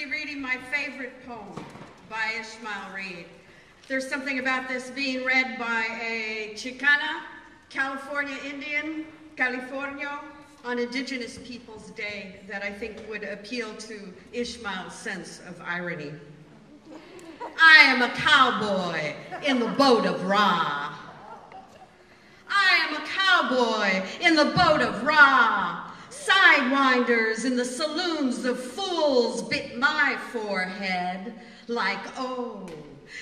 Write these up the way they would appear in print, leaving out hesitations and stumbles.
reading my favorite poem by Ishmael Reed. There's something about this being read by a Chicana, California Indian, Californio, on Indigenous Peoples Day that I think would appeal to Ishmael's sense of irony. I am a cowboy in the boat of Ra. I am a cowboy in the boat of Ra. Sidewinders in the saloons of fools bit my forehead like, oh,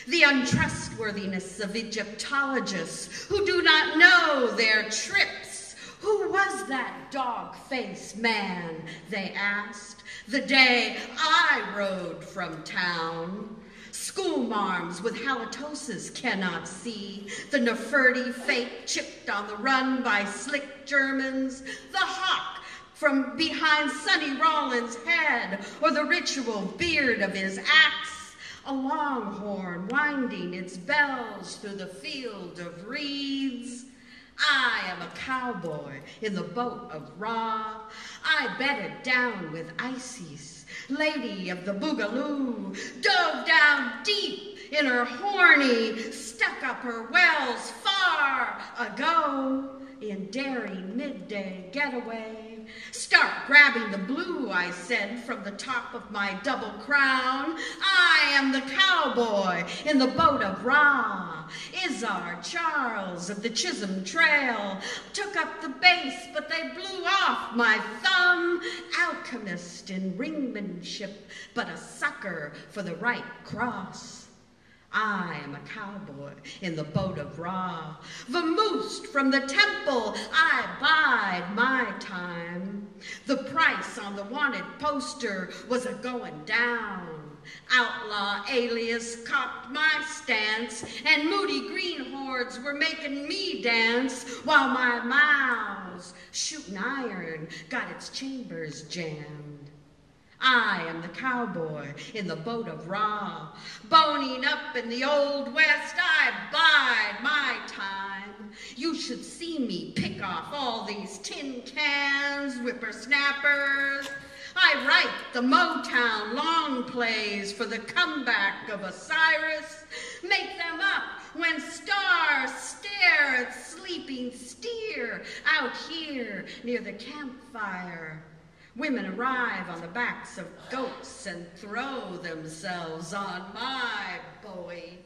the untrustworthiness of Egyptologists who do not know their trips. Who was that dog-faced man, they asked, the day I rode from town? Schoolmarms with halitosis cannot see the Neferti fate chipped on the run by slick Germans, the hawk from behind Sonny Rollins' head, or the ritual beard of his axe, a longhorn winding its bells through the field of reeds. I am a cowboy in the boat of Ra. I bedded down with Isis, lady of the Boogaloo, dove down deep in her horny, stuck up her wells far ago. In daring midday getaway, start grabbing the blue, I said from the top of my double crown. I am the cowboy in the boat of Ra. Izzar Charles of the Chisholm Trail took up the bass, but they blew off my thumb. Alchemist in ringmanship, but a sucker for the right cross. I am a cowboy in the boat of Ra. Vamoosed from the temple, I bide my time. The price on the wanted poster was a-going down. Outlaw alias copped my stance, and moody greenhorns were making me dance, while my mouth's shooting iron got its chambers jammed. I am the cowboy in the boat of Ra. Boning up in the Old West, I bide my time. You should see me pick off all these tin cans, whippersnappers. I write the Motown long plays for the comeback of Osiris. Make them up when stars stare at sleeping steer out here near the campfire. Women arrive on the backs of goats and throw themselves on my bowie.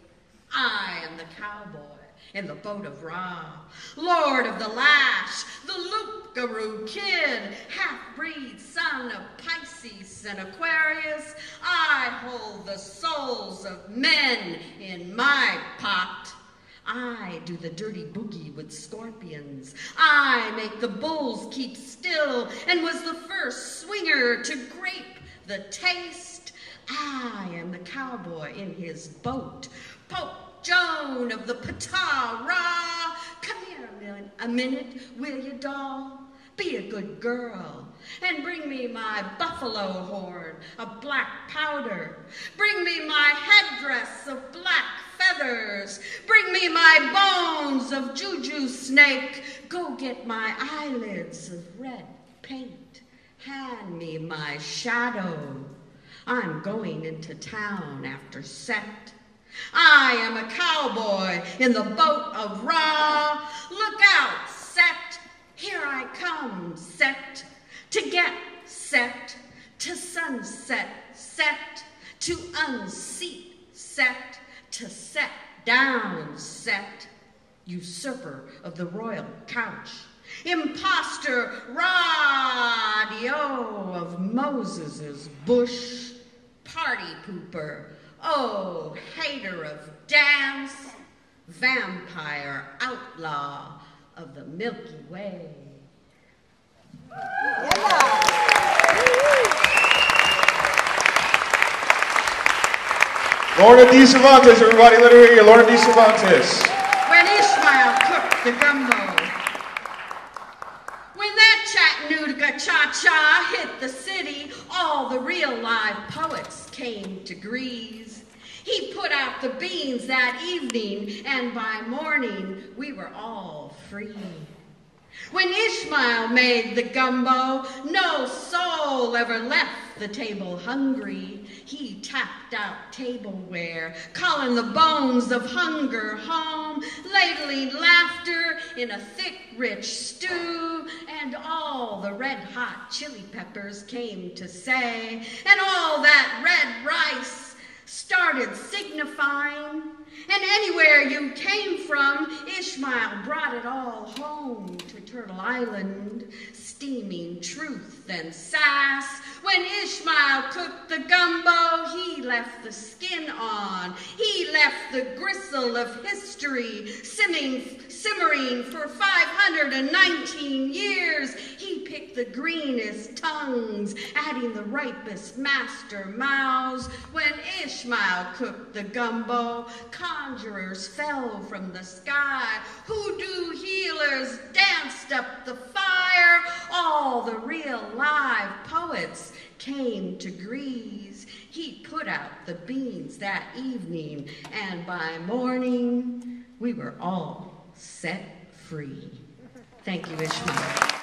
I am the cowboy in the boat of Ra. Lord of the lash, the loop-garoo kid, half-breed son of Pisces and Aquarius. I hold the souls of men in my pot. I do the dirty boogie with scorpions. I make the bulls keep still and was the first swinger to grape the taste. I am the cowboy in his boat. Pope Joan of the Patara. Come here a minute, will you, doll? Be a good girl and bring me my buffalo horn of black powder. Bring me my headdress of black feathers. Bring me my bones of juju snake. Go get my eyelids of red paint. Hand me my shadow. I'm going into town after set. I am a cowboy in the boat of Ra. Look out, Set. Here I come, Set. To get Set. To sunset, Set. To unseat, Set. To set down, Set. Usurper of the royal couch. Imposter radio of Moses's bush. Party pooper. Oh, hater of dance. Vampire outlaw of the Milky Way. Lorna Dee Cervantes, everybody, let her hear you. Lorna Dee Cervantes. When Ishmael cooked the gumbo. When that Chattanooga cha-cha hit the city, all the real live poets came to Grease. He put out the beans that evening, and by morning, we were all free. When Ishmael made the gumbo, no soul ever left the table hungry. He tapped out tableware, calling the bones of hunger home, ladling laughter in a thick, rich stew, and all the red-hot chili peppers came to say, and all that red rice started signifying. And anywhere you came from, Ishmael brought it all home to Turtle Island, steaming truth and sass. When Ishmael cooked the gumbo, he left the skin on. He left the gristle of history simmering for 519 years. He picked the greenest tongues, adding the ripest master mouths. When Ishmael cooked the gumbo, conjurers fell from the sky. Hoodoo healers danced up the fire. All the real live poets came to Grease. He put out the beans that evening, and by morning, we were all set free. Thank you, Ishmael.